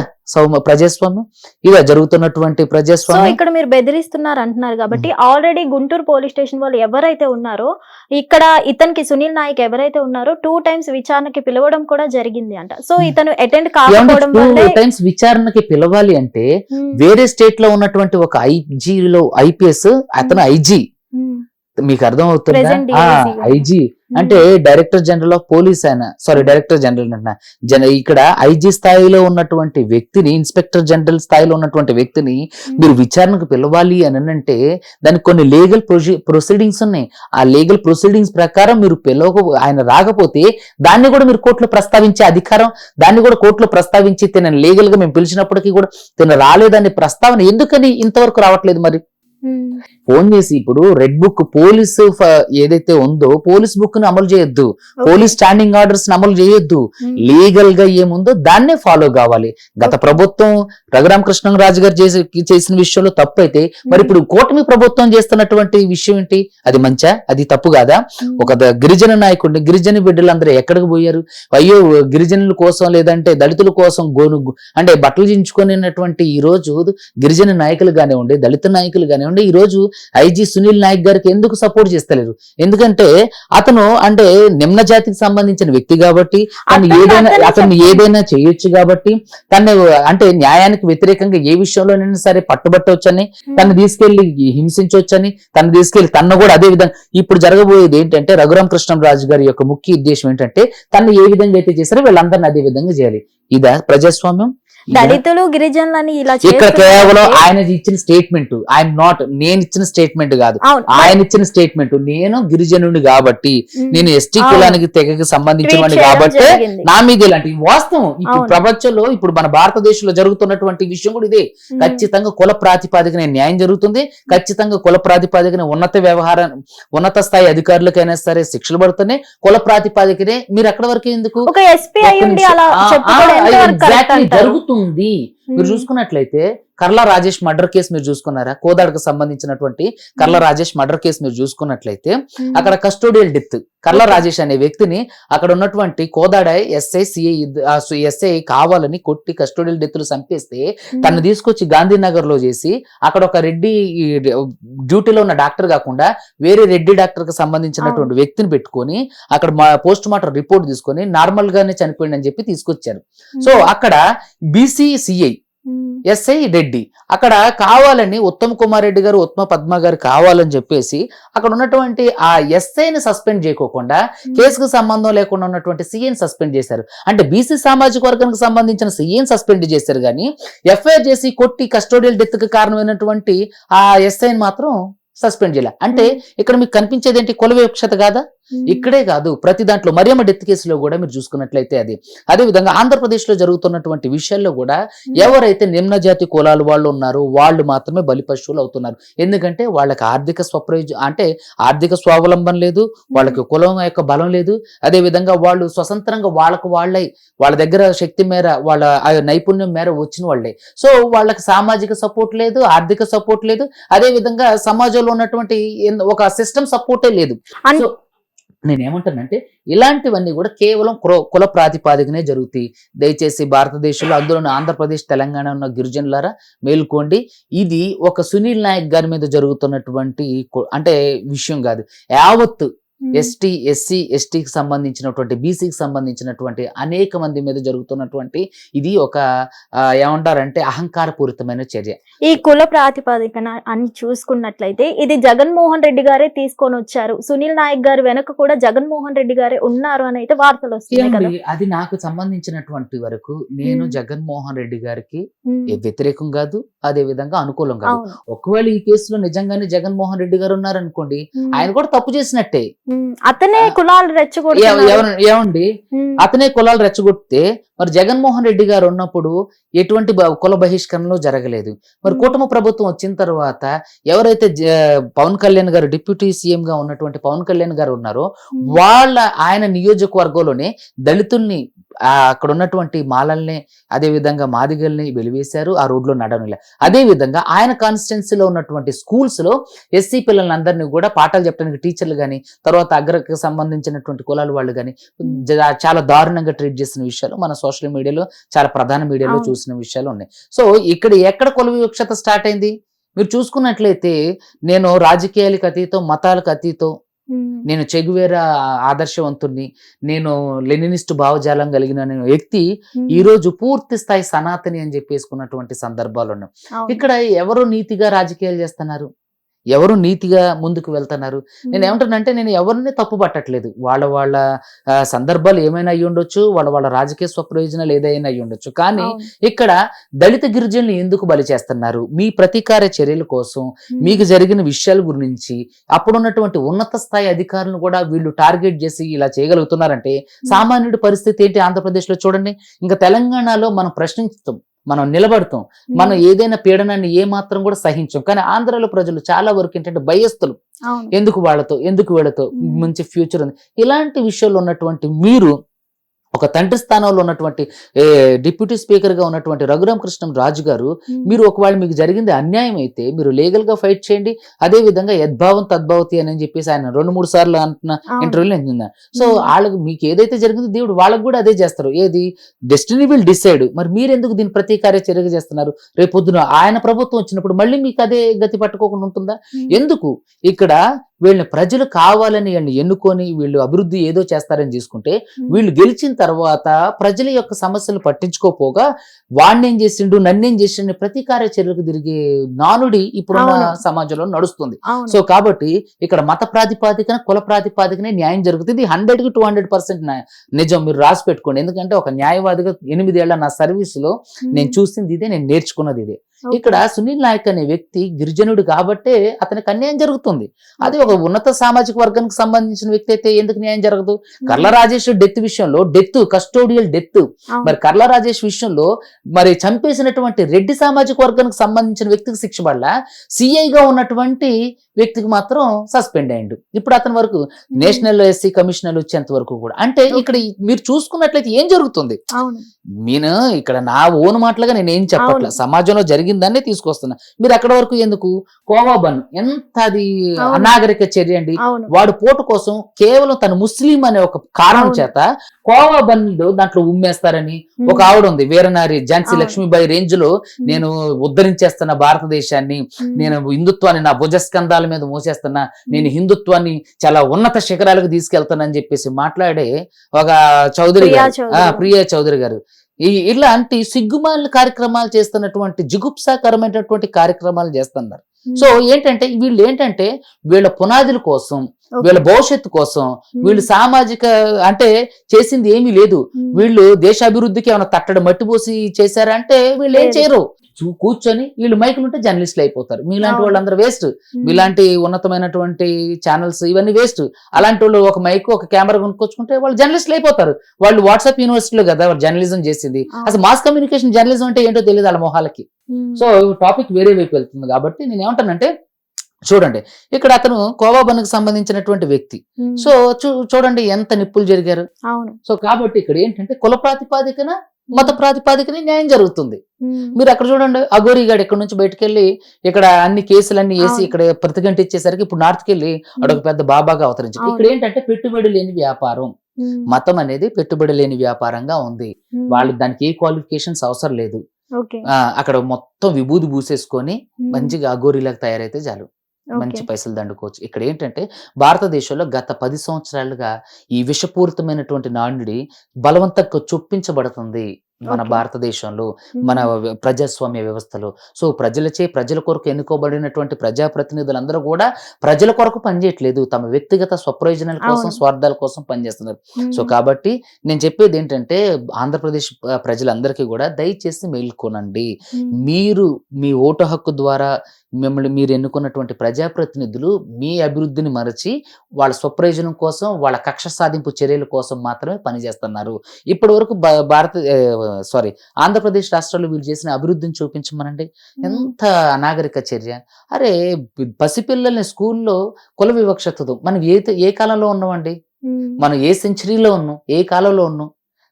ప్రజాస్వామ్యం? ఇదా జరుగుతున్నటువంటి ప్రజాస్వామ్యం? ఇక్కడ మీరు బెదిరిస్తున్నారు అంటున్నారు కాబట్టి ఆల్రెడీ గుంటూరు పోలీస్ స్టేషన్ వాళ్ళు ఎవరైతే ఉన్నారో ఇక్కడ ఇతనికి సునీల్ నాయక్ ఎవరైతే ఉన్నారో 2 times విచారణకి పిలవడం కూడా జరిగింది అంట. సో ఇతను అటెండ్ కాకపోవడం వల్ల 2 times విచారణకి పిలవాలి అంటే వేరే స్టేట్ లో ఉన్నటువంటి ఒక ఐజీలో ఐపీఎస్ అతను ఐజీ, మీకు అర్థం అవుతుందా? ఐజీ అంటే డైరెక్టర్ జనరల్ ఆఫ్ పోలీస్ ఆయన, సారీ డైరెక్టర్ జనరల్ అంటున్నా, ఇక్కడ ఐజీ స్థాయిలో ఉన్నటువంటి వ్యక్తిని, ఇన్స్పెక్టర్ జనరల్ స్థాయిలో ఉన్నటువంటి వ్యక్తిని మీరు విచారణకు పిలవాలి అని అంటే దానికి కొన్ని లీగల్ ప్రొసీడింగ్స్ ఉన్నాయి. ఆ లీగల్ ప్రొసీడింగ్స్ ప్రకారం మీరు ఆయన రాకపోతే దాన్ని కూడా మీరు కోర్టులో ప్రస్తావించే అధికారం, దాన్ని కూడా కోర్టులో ప్రస్తావించి తిన లీగల్ గా మేము పిలిచినప్పటికీ కూడా తిన రాలేదని ప్రస్తావన ఎందుకని ఇంతవరకు రావట్లేదు? మరి ఫోన్ చేసి ఇప్పుడు రెడ్ బుక్ పోలీసు ఏదైతే ఉందో పోలీస్ బుక్ ని అమలు చేయొద్దు, పోలీస్ స్టాండింగ్ ఆర్డర్స్ ని అమలు చేయొద్దు, లీగల్ గా ఏముందో దాన్నే ఫాలో కావాలి. గత ప్రభుత్వం రఘురామకృష్ణరాజు గారు చేసిన విషయంలో తప్పు అయితే మరి ఇప్పుడు కూటమి ప్రభుత్వం చేస్తున్నటువంటి విషయం ఏంటి? అది మంచా? అది తప్పు కాదా? ఒక గిరిజన నాయకుడిని, గిరిజన బిడ్డలందరూ ఎక్కడికి పోయారు? అయ్యో గిరిజనుల కోసం లేదంటే దళితుల కోసం అంటే బట్టలు చించుకునేటువంటి ఈ రోజు గిరిజన నాయకులు కానివ్వండి, దళిత నాయకులు కానివ్వండి ఏమంటే ఈ రోజు ఐజీ సునీల్ నాయక్ గారికి ఎందుకు సపోర్ట్ చేస్తలేరు? ఎందుకంటే అతను అంటే నిమ్న జాతికి సంబంధించిన వ్యక్తి కాబట్టి అతను ఏదైనా చేయొచ్చు కాబట్టి తను అంటే న్యాయానికి వ్యతిరేకంగా ఏ విషయంలోనైనా సరే పట్టుబట్టవచ్చని, తను తీసుకెళ్లి హింసించవచ్చని, తను తీసుకెళ్లి తను కూడా అదే విధంగా ఇప్పుడు జరగబోయేది ఏంటంటే రఘురామ కృష్ణరాజు గారి యొక్క ముఖ్య ఉద్దేశం ఏంటంటే తను ఏ విధంగా అయితే చేశారో వీళ్ళందరినీ అదే విధంగా చేయాలి. ఇదా ప్రజాస్వామ్యం? దళితులు గిరిజనులని ఇలా ఇక్కడ కేవలం ఆయన ఇచ్చిన స్టేట్మెంట్, ఐఎమ్ నాట్, నేను ఇచ్చిన స్టేట్మెంట్ కాదు, ఆయన ఇచ్చిన స్టేట్మెంట్. నేను గిరిజనుడు కాబట్టి, నేను ఎస్టీ కులానికి తెగకి సంబంధించిన వాడిని కాబట్టి నా మీద ఇలాంటి వాస్తవం ఇప్పుడు ప్రపంచంలో ఇప్పుడు మన భారతదేశంలో జరుగుతున్నటువంటి విషయం కూడా ఇదే. ఖచ్చితంగా కుల ప్రాతిపాదికన న్యాయం జరుగుతుంది, ఖచ్చితంగా కుల ప్రాతిపాదికన ఉన్నత స్థాయి అధికారులకైనా సరే శిక్షలు పడుతున్నాయి, కుల ప్రాతిపాదికనే. మీరు అక్కడ వరకు ఎందుకు జరుగుతుంది? మీరు చూసుకున్నట్లయితే కర్లా రాజేష్ మర్డర్ కేసు మీరు చూసుకున్నారా? కోదాడకు సంబంధించినటువంటి కర్లా రాజేష్ మర్డర్ కేసు మీరు చూసుకున్నట్లయితే అక్కడ కస్టోడియల్ డెత్ కర్లా రాజేష్ అనే వ్యక్తిని అక్కడ ఉన్నటువంటి కోదాడ ఎస్ఐ కావాలని కొట్టి కస్టోడియల్ డెత్లు చంపేస్తే తను తీసుకొచ్చి గాంధీనగర్ లో చేసి అక్కడ ఒక రెడ్డి డ్యూటీలో ఉన్న డాక్టర్ కాకుండా వేరే రెడ్డి డాక్టర్ కి సంబంధించినటువంటి వ్యక్తిని పెట్టుకొని అక్కడ పోస్ట్ మార్టం రిపోర్ట్ తీసుకొని నార్మల్ గానే చనిపోయిందని చెప్పి తీసుకొచ్చారు. సో అక్కడ బీసీసీఐ ఎస్ఐ రెడ్డి అక్కడ కావాలని ఉత్తమ్ కుమార్ రెడ్డి గారు, ఉత్తమ పద్మ గారు కావాలని చెప్పేసి అక్కడ ఉన్నటువంటి ఆ ఎస్ఐని సస్పెండ్ చేయకోకుండా కేసుకు సంబంధం లేకుండా ఉన్నటువంటి సీఏని సస్పెండ్ చేశారు. అంటే బీసీ సామాజిక వర్గానికి సంబంధించిన సీఏని సస్పెండ్ చేశారు, కానీ ఎఫ్ఐఆర్ చేసి కొట్టి కస్టోడియల్ డెత్ కి కారణమైనటువంటి ఆ ఎస్ఐని మాత్రం సస్పెండ్ చేయాలి. అంటే ఇక్కడ మీకు కనిపించేది ఏంటి? కుల వివక్షత కాదా? ఇక్కడే కాదు, ప్రతి దాంట్లో మరియమ్మ డెత్ కేసులో కూడా మీరు చూసుకున్నట్లయితే అది. అదే విధంగా ఆంధ్రప్రదేశ్ లో జరుగుతున్నటువంటి విషయాల్లో కూడా ఎవరైతే నిమ్న జాతి కులాలు వాళ్ళు ఉన్నారో వాళ్ళు మాత్రమే బలి పశువులు అవుతున్నారు. ఎందుకంటే వాళ్ళకి ఆర్థిక స్వావలంబన లేదు, వాళ్ళకి కులం యొక్క బలం లేదు. అదే విధంగా వాళ్ళు స్వతంత్రంగా వాళ్ళ దగ్గర శక్తి మేర వాళ్ళ నైపుణ్యం మేర వచ్చిన వాళ్ళే. సో వాళ్ళకి సామాజిక సపోర్ట్ లేదు, ఆర్థిక సపోర్ట్ లేదు, అదే విధంగా సమాజంలో ఉన్నటువంటి ఒక సిస్టమ్ సపోర్టే లేదు. సో నేనేమంటానంటే ఇలాంటివన్నీ కూడా కేవలం కుల ప్రాతిపాదికనే జరుగుతాయి. దయచేసి భారతదేశంలో అందులో ఆంధ్రప్రదేశ్ తెలంగాణ ఉన్న గిరిజనులారా మేల్కోండి. ఇది ఒక సునీల్ నాయక్ గారి మీద జరుగుతున్నటువంటి అంటే విషయం కాదు, యావత్తు ఎస్టీ ఎస్సీ ఎస్టీకి సంబంధించినటువంటి బీసీకి సంబంధించినటువంటి అనేక మంది మీద జరుగుతున్నటువంటి ఇది ఒక ఏమంటారంటే అహంకారపూరితమైన చర్య. ఈ కుల ప్రాతిపాదికన అని చూసుకున్నట్లయితే ఇది జగన్మోహన్ రెడ్డి గారే తీసుకొని వచ్చారు, సునీల్ నాయక్ గారు వెనక కూడా జగన్మోహన్ రెడ్డి గారే ఉన్నారు అని అయితే వార్తలు వస్తున్నాయి కదా. అది నాకు సంబంధించినటువంటి వరకు నేను జగన్మోహన్ రెడ్డి గారికి వ్యతిరేకం కాదు, అదే విధంగా అనుకూలం కాదు. ఒకవేళ ఈ కేసులో నిజంగానే జగన్మోహన్ రెడ్డి గారు ఉన్నారనుకోండి, ఆయన కూడా తప్పు చేసినట్టే. అతనే కులాలు రెచ్చగొట్టి ఏమండి అతనే కులాలు రెచ్చగొడితే మరి జగన్మోహన్ రెడ్డి గారు ఉన్నప్పుడు ఎటువంటి కుల బహిష్కరణలు జరగలేదు. మరి కూటమి ప్రభుత్వం వచ్చిన తర్వాత ఎవరైతే పవన్ కళ్యాణ్ గారు డిప్యూటీ సీఎం గా ఉన్నటువంటి పవన్ కళ్యాణ్ గారు ఉన్నారో ఆయన నియోజకవర్గంలోనే దళితుల్ని అక్కడ ఉన్నటువంటి మాలల్ని అదే విధంగా మాదిగల్ని వెలివేశారు, ఆ రోడ్లో నడవలే. అదే విధంగా ఆయన కాన్స్టిట్యున్సీలో ఉన్నటువంటి స్కూల్స్ లో ఎస్సీ పిల్లలందరినీ కూడా పాఠాలు చెప్పడానికి టీచర్లు గాని తర్వాత అగ్రకు సంబంధించినటువంటి కులాల వాళ్ళు గాని చాలా దారుణంగా ట్రీట్ చేసిన విషయాలు మన సోషల్ మీడియాలో చాలా ప్రధాన మీడియాలో చూసిన విషయాలు ఉన్నాయి. సో ఇక్కడ ఎక్కడ కుల వివక్షత స్టార్ట్ అయింది మీరు చూసుకున్నట్లయితే, నేను రాజకీయాలకు అతీతం మతాలకు అతీతం, నేను చెగువేరా ఆదర్శవంతుణ్ణి, నేను లెనినిస్ట్ భావజాలం కలిగిన వ్యక్తి ఈ రోజు పూర్తి స్థాయి సనాతని అని చెప్పేసుకున్నటువంటి సందర్భాలు ఉన్నాయి. ఇక్కడ ఎవరు నీతిగా రాజకీయాలు చేస్తున్నారు, ఎవరు నీతిగా ముందుకు వెళ్తున్నారు? నేను ఏమంటానంటే నేను ఎవరిని తప్పు పట్టట్లేదు, వాళ్ళ సందర్భాలు ఏమైనా అయ్యి ఉండొచ్చు, వాళ్ళ రాజకీయ స్వప్రయోజనాలు ఏదైనా అయ్యి ఉండొచ్చు. కానీ ఇక్కడ దళిత గిరిజనులు ఎందుకు బలి చేస్తున్నారు? మీ ప్రతీకార చర్యల కోసం మీకు జరిగిన విషయాల గురించి అప్పుడున్నటువంటి ఉన్నత స్థాయి అధికారులను కూడా వీళ్ళు టార్గెట్ చేసి ఇలా చేయగలుగుతున్నారంటే సామాన్యుడి పరిస్థితి ఏంటి ఆంధ్రప్రదేశ్ లో చూడండి. ఇంకా తెలంగాణలో మనం ప్రశ్నిస్తాం, మనం నిలబడతాం, మనం ఏదైనా పీడనాన్ని ఏ మాత్రం కూడా సహించాం. కానీ ఆంధ్రాలో ప్రజలు చాలా వరకు ఏంటంటే భయస్తులు, ఎందుకు వాళ్ళతో ఎందుకు వీళ్ళతో మంచి ఫ్యూచర్ ఉంది. ఇలాంటి విషయాల్లో ఉన్నటువంటి మీరు ఒక తండ్రి స్థానంలో ఉన్నటువంటి డిప్యూటీ స్పీకర్ గా ఉన్నటువంటి రఘురామ కృష్ణం రాజు గారు, మీరు ఒకవేళ మీకు జరిగింది అన్యాయం అయితే మీరు లీగల్ గా ఫైట్ చేయండి, అదే విధంగా యద్భావం తద్భావతి అని చెప్పేసి ఆయన 2-3 సార్లు అంటున్న ఇంటర్వ్యూలో నేను. సో వాళ్ళకి మీకు ఏదైతే జరిగిందో దేవుడు వాళ్ళకి కూడా అదే చేస్తారు. ఏది డెస్టినీ విల్ డిసైడ్. మరి మీరు ఎందుకు దీన్ని ప్రతీకార్య చర్యగా చేస్తున్నారు? రేపు పొద్దున ఆయన ప్రభుత్వం వచ్చినప్పుడు మళ్ళీ మీకు అదే గతి పట్టుకోకుండా ఉంటుందా? ఎందుకు ఇక్కడ వీళ్ళని ప్రజలు కావాలని వీళ్ళని ఎన్నుకొని వీళ్ళు అభివృద్ధి ఏదో చేస్తారని తీసుకుంటే, వీళ్ళు గెలిచిన తర్వాత ప్రజల యొక్క సమస్యలు పట్టించుకోపోగా వాణ్ణేం చేసిండు నన్నేం చేసిండు ప్రతీకార చర్యలకు తిరిగే నానుడి ఇప్పుడున్న సమాజంలో నడుస్తుంది. సో కాబట్టి ఇక్కడ మత ప్రాతిపాదికన కుల ప్రాతిపాదికనే న్యాయం జరుగుతుంది. 100కి 200% నిజం. మీరు రాసి పెట్టుకోండి. ఎందుకంటే ఒక న్యాయవాదిగా 8 ఏళ్ల నా సర్వీసులో నేను చూసింది ఇదే, నేను నేర్చుకున్నది ఇదే. ఇక్కడ సునీల్ నాయక్ అనే వ్యక్తి గిరిజనుడు కాబట్టే అతనికి అన్యాయం జరుగుతుంది. అది ఒక ఉన్నత సామాజిక వర్గానికి సంబంధించిన వ్యక్తి అయితే ఎందుకు న్యాయం జరగదు? కర్ల రాజేష్ డెత్ విషయంలో కస్టోడియల్ డెత్, మరి కర్ల రాజేష్ విషయంలో మరి చంపేసినటువంటి రెడ్డి సామాజిక వర్గానికి సంబంధించిన వ్యక్తికి శిక్ష పడలా, సిఐగా ఉన్నటువంటి వ్యక్తికి మాత్రం సస్పెండ్ అయ్యిండు. ఇప్పుడు అతని వరకు నేషనల్ ఎస్సీ కమిషనర్ వచ్చేంత వరకు కూడా. అంటే ఇక్కడ మీరు చూసుకున్నట్లయితే ఏం జరుగుతుంది? నేను ఇక్కడ నా ఓన్ మాటలుగా నేను ఏం చెప్పట్లా, సమాజంలో జరిగిందాన్నే తీసుకొస్తున్నా. మీరు అక్కడ వరకు ఎందుకు? కోవాబన్ ఎంత అది అనాగరిక చర్య అండి. వాడు పోటు కోసం కేవలం తను ముస్లిం అనే ఒక కారణం చేత కోవాబన్ దాంట్లో ఉమ్మేస్తారని ఒక ఆవిడ ఉంది, వీరనారి ఝాన్సీ లక్ష్మీబాయి రేంజ్ లో నేను ఉద్ధరించేస్తున్న భారతదేశాన్ని, నేను హిందుత్వాన్ని నా భుజస్కంధాల మీద మోసేస్తున్నా, నేను హిందుత్వాన్ని చాలా ఉన్నత శిఖరాలకు తీసుకెళ్తానని చెప్పేసి మాట్లాడే ఒక చౌదరి గారు, ప్రియా చౌదరి గారు, ఇలాంటి సిగ్గుమాల కార్యక్రమాలు చేస్తున్నటువంటి జిగుప్సాకరమైనటువంటి కార్యక్రమాలు చేస్తున్నారు. సో ఏంటంటే వీళ్ళు ఏంటంటే వీళ్ళ పునాదుల కోసం, వీళ్ళ భవిష్యత్తు కోసం, వీళ్ళు సామాజిక అంటే చేసింది ఏమీ లేదు. వీళ్ళు దేశాభివృద్ధికి ఏమైనా తట్టడం మట్టిపోసి చేశారా అంటే వీళ్ళు ఏం చేయరు. కూర్చొని వీళ్ళు మైకులు ఉంటే జర్నలిస్టులు అయిపోతారు. మీలాంటి వాళ్ళందరూ వేస్ట్. మీలాంటి ఉన్నతమైనటువంటి ఛానల్స్ ఇవన్నీ వేస్ట్. అలాంటి వాళ్ళు ఒక మైక్ ఒక కెమెరా కొనుక్కొచ్చుకుంటే వాళ్ళు జర్నలిస్టులు అయిపోతారు. వాళ్ళు వాట్సాప్ యూనివర్సిటీలో కదా వాళ్ళు జర్నలిజం చేసింది. అసలు మాస్ కమ్యూనికేషన్ జర్నలిజం అంటే ఏంటో తెలియదు వాళ్ళ మొహాలకి. సో టాపిక్ వేరే వైపు వెళ్తుంది కాబట్టి నేను ఏమంటానంటే, చూడండి ఇక్కడ అతను కోవాబన్కి సంబంధించినటువంటి వ్యక్తి. సో చూడండి ఎంత నిప్పులు జరిగారు. సో కాబట్టి ఇక్కడ ఏంటంటే కుల ప్రాతిపాదికన మత ప్రాతిపాదికనే న్యాయం జరుగుతుంది. మీరు అక్కడ చూడండి, అఘోరీ గాడు ఎక్కడి నుంచి బయటకు వెళ్ళి ఇక్కడ అన్ని కేసులన్నీ వేసి ఇక్కడ ప్రతిగంట ఇచ్చేసరికి ఇప్పుడు నార్త్కి వెళ్ళి అడొక పెద్ద బాబాగా అవతరించారు. ఇక్కడ ఏంటంటే పెట్టుబడి లేని వ్యాపారం, మతం అనేది పెట్టుబడి లేని వ్యాపారంగా ఉంది. వాళ్ళు దానికి ఏ క్వాలిఫికేషన్స్ అవసరం లేదు. అక్కడ మొత్తం విభూది పూసేసుకొని మంచిగా అఘోరీలాగా తయారైతే చాలు, మంచి పైసలు దండుకోవచ్చు. ఇక్కడ ఏంటంటే భారతదేశంలో గత 10 సంవత్సరాలుగా ఈ విషపూరితమైనటువంటి నానుడి బలవంతంగా చొప్పించబడుతుంది మన భారతదేశంలో, మన ప్రజాస్వామ్య వ్యవస్థలో. సో ప్రజల కొరకు ఎన్నుకోబడినటువంటి ప్రజాప్రతినిధులందరూ కూడా ప్రజల కొరకు పనిచేయట్లేదు, తమ వ్యక్తిగత స్వప్రయోజనాల కోసం, స్వార్థాల కోసం పనిచేస్తున్నారు. సో కాబట్టి నేను చెప్పేది ఏంటంటే ఆంధ్రప్రదేశ్ ప్రజలందరికీ కూడా దయచేసి మేల్కొనండి. మీరు మీ ఓటు హక్కు ద్వారా మిమ్మల్ని మీరు ఎన్నుకున్నటువంటి ప్రజాప్రతినిధులు మీ అభివృద్ధిని మరచి వాళ్ళ స్వప్రయోజనం కోసం, వాళ్ళ కక్ష సాధింపు చర్యల కోసం మాత్రమే పనిచేస్తున్నారు. ఇప్పటి వరకు ఆంధ్రప్రదేశ్ రాష్ట్రంలో వీళ్ళు చేసిన అభివృద్ధిని చూపించమనండి. ఎంత అనాగరిక చర్య. అరే పసిపిల్లల్ని స్కూల్లో కుల వివక్షతతో మనం ఏ కాలంలో ఉన్నామండి? మనం ఏ సెంచరీలో ఉన్నాం? ఏ కాలంలో ఉన్నాం?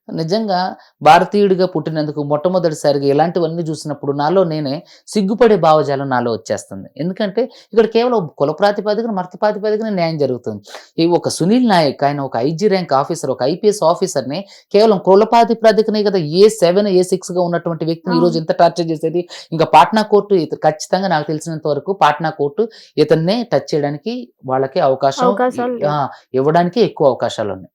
నిజంగా భారతీయుడిగా పుట్టినందుకు మొట్టమొదటిసారిగా ఇలాంటివన్నీ చూసినప్పుడు నాలో నేనే సిగ్గుపడే భావజాలం నాలో వచ్చేస్తుంది. ఎందుకంటే ఇక్కడ కేవలం కుల ప్రాతిపాదికన మత ప్రాతిపాదికన న్యాయం జరుగుతుంది. ఈ ఒక సునీల్ నాయక్, ఆయన ఒక IG ర్యాంక్ ఆఫీసర్, ఒక IPS ఆఫీసర్ని కేవలం కుల ప్రాతిపాదికనే కదా A7 A6 గా ఉన్నటువంటి వ్యక్తిని ఈ రోజు ఎంత టార్చర్ చేసేది. ఇంకా పాట్నా కోర్టు ఖచ్చితంగా నాకు తెలిసినంత వరకు పాట్నా కోర్టు ఇతన్నే టచ్ చేయడానికి వాళ్ళకి అవకాశం ఇవ్వడానికి ఎక్కువ అవకాశాలు ఉన్నాయి.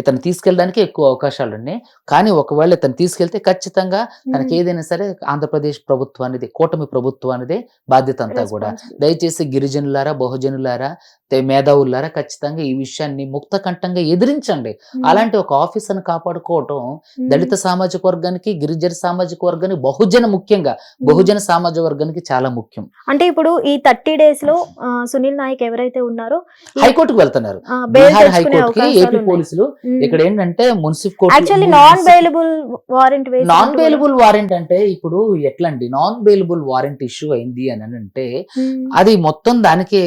ఇతను తీసుకెళ్ళడానికి ఎక్కువ అవకాశాలు ఉన్నాయి. కానీ ఒకవేళ ఇతను తీసుకెళ్తే ఖచ్చితంగా తనకి ఏదైనా సరే ఆంధ్రప్రదేశ్ ప్రభుత్వానిదే, కూటమి ప్రభుత్వానిదే బాధ్యత అంతా కూడా. దయచేసి గిరిజనులారా, బహుజనులారా, మేధావులారా ఖచ్చితంగా ఈ విషయాన్ని ముక్త కంఠంగా ఎదిరించండి. అలాంటి ఒక ఆఫీసర్ని కాపాడుకోవటం దళిత సామాజిక వర్గానికి, గిరిజన సామాజిక వర్గానికి, ముఖ్యంగా బహుజన సామాజిక వర్గానికి చాలా ముఖ్యం. అంటే ఇప్పుడు ఈ 30 days లో సునీల్ నాయక్ ఎవరైతే ఉన్నారో హైకోర్టుకు వెళ్తున్నారు. బీహార్ హైకోర్టుకి ఏపీ పోలీసులు. ఇక్కడ ఏంటంటే municipal court non bailable warrant అంటే ఇప్పుడు ఎట్లా అండి, నాన్ బెయిలబుల్ వారెంట్ ఇష్యూ అయింది అని అంటే అది మొత్తం దానికి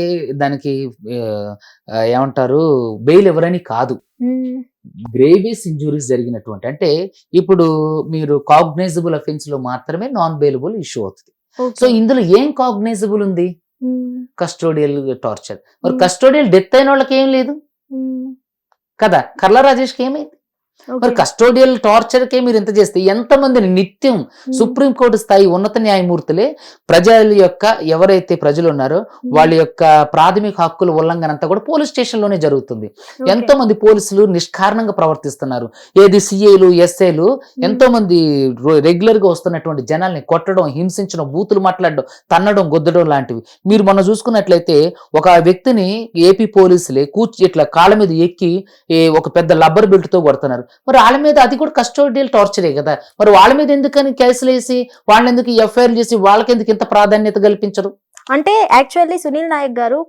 ఏమంటారు బెయిల్ ఎవరని కాదు. గ్రేవియస్ ఇంజురీస్ జరిగినటువంటి, అంటే ఇప్పుడు మీరు కాగ్నైజబుల్ అఫెన్స్ లో మాత్రమే నాన్ బెయిలబుల్ ఇష్యూ అవుతుంది. సో ఇందులో ఏం కాగ్నైజబుల్ ఉంది? Custodial torture. మరి కస్టోడియల్ డెత్ అయిన వాళ్ళకి ఏం లేదు కదా. కర్ల రాజేష్కి ఏమైంది? మరి కస్టోడియల్ టార్చర్ కే మీరు ఇంత చేస్తే ఎంతమందిని నిత్యం సుప్రీంకోర్టు స్థాయి ఉన్నత న్యాయమూర్తులే ప్రజల యొక్క, ఎవరైతే ప్రజలు ఉన్నారో వాళ్ళ యొక్క ప్రాథమిక హక్కుల ఉల్లంఘన అంతా కూడా పోలీస్ స్టేషన్ లోనే జరుగుతుంది. ఎంతో మంది పోలీసులు నిష్కారణంగా ప్రవర్తిస్తున్నారు. ఏది సిఐలు, ఎస్ఐలు ఎంతో మంది రెగ్యులర్ గా వస్తున్నటువంటి జనాల్ని కొట్టడం, హింసించడం, బూతులు మాట్లాడడం, తన్నడం, గొద్దడం లాంటివి. మీరు మొన్న చూసుకున్నట్లయితే ఒక వ్యక్తిని ఏపీ పోలీసులే ఇట్లా కాళ్ళ మీద ఎక్కి ఒక పెద్ద లబ్బర్ బెల్ట్ తో కొడుతున్నారు. మరి వాళ్ళ మీద అది కూడా కస్టోడియల్ టార్చరే కదా. మరి వాళ్ళ మీద ఎందుకని కేసులు వేసి వాళ్ళని ఎందుకు ఎఫ్ఐఆర్ చేసి వాళ్ళకి ఎందుకు ఇంత ప్రాధాన్యత కల్పించరు? అంటే యాక్చువల్లీ సునీల్ నాయక్ గారు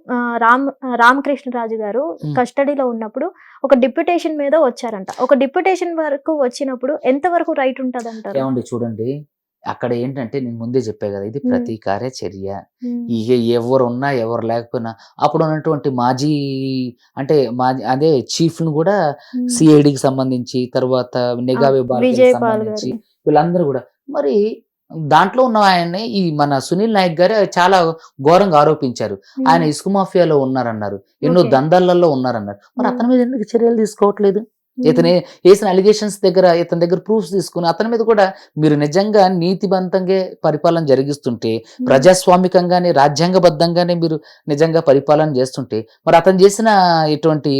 రామకృష్ణరాజు గారు కస్టడీలో ఉన్నప్పుడు ఒక డిప్యుటేషన్ మీద వచ్చారంట. ఒక డిప్యుటేషన్ వరకు వచ్చినప్పుడు ఎంత వరకు రైట్ ఉంటది అంటారు? ఏమండి చూడండి, అక్కడ ఏంటంటే నేను ముందే చెప్పా కదా, ఇది ప్రతీకార చర్య. ఎవరున్నా ఎవరు లేకపోయినా అప్పుడు ఉన్నటువంటి మాజీ అదే చీఫ్ ను కూడా సిఐడికి సంబంధించి, తర్వాత నిఘా విభాగానికి సంబంధించి వీళ్ళందరూ కూడా, మరి దాంట్లో ఉన్న ఆయన్ని ఈ మన సునీల్ నాయక్ గారు చాలా ఘోరంగా ఆరోపించారు. ఆయన ఇసుక మాఫియాలో ఉన్నారన్నారు, ఎన్నో దందాలలో ఉన్నారన్నారు. మరి అతని మీద ఎందుకు చర్యలు తీసుకోవట్లేదు? ఇతను వేసిన అలిగేషన్స్ దగ్గర, ఇతని దగ్గర ప్రూఫ్స్ తీసుకుని అతని మీద కూడా మీరు నిజంగా నీతివంతంగా పరిపాలన జరిగిస్తుంటే, ప్రజాస్వామికంగానే రాజ్యాంగబద్ధంగానే మీరు నిజంగా పరిపాలన చేస్తుంటే, మరి అతను చేసిన ఇటువంటి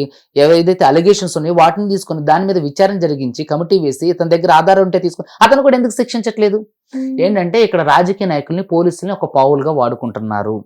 ఏదైతే అలిగేషన్స్ ఉన్నాయో వాటిని తీసుకుని దాని మీద విచారణ జరిగించి కమిటీ వేసి ఇతని దగ్గర ఆధారం ఉంటే తీసుకుని అతను కూడా ఎందుకు శిక్షించట్లేదు? ఏంటంటే ఇక్కడ రాజకీయ నాయకుల్ని, పోలీసుల్ని ఒక పావులుగా వాడుకుంటున్నారు.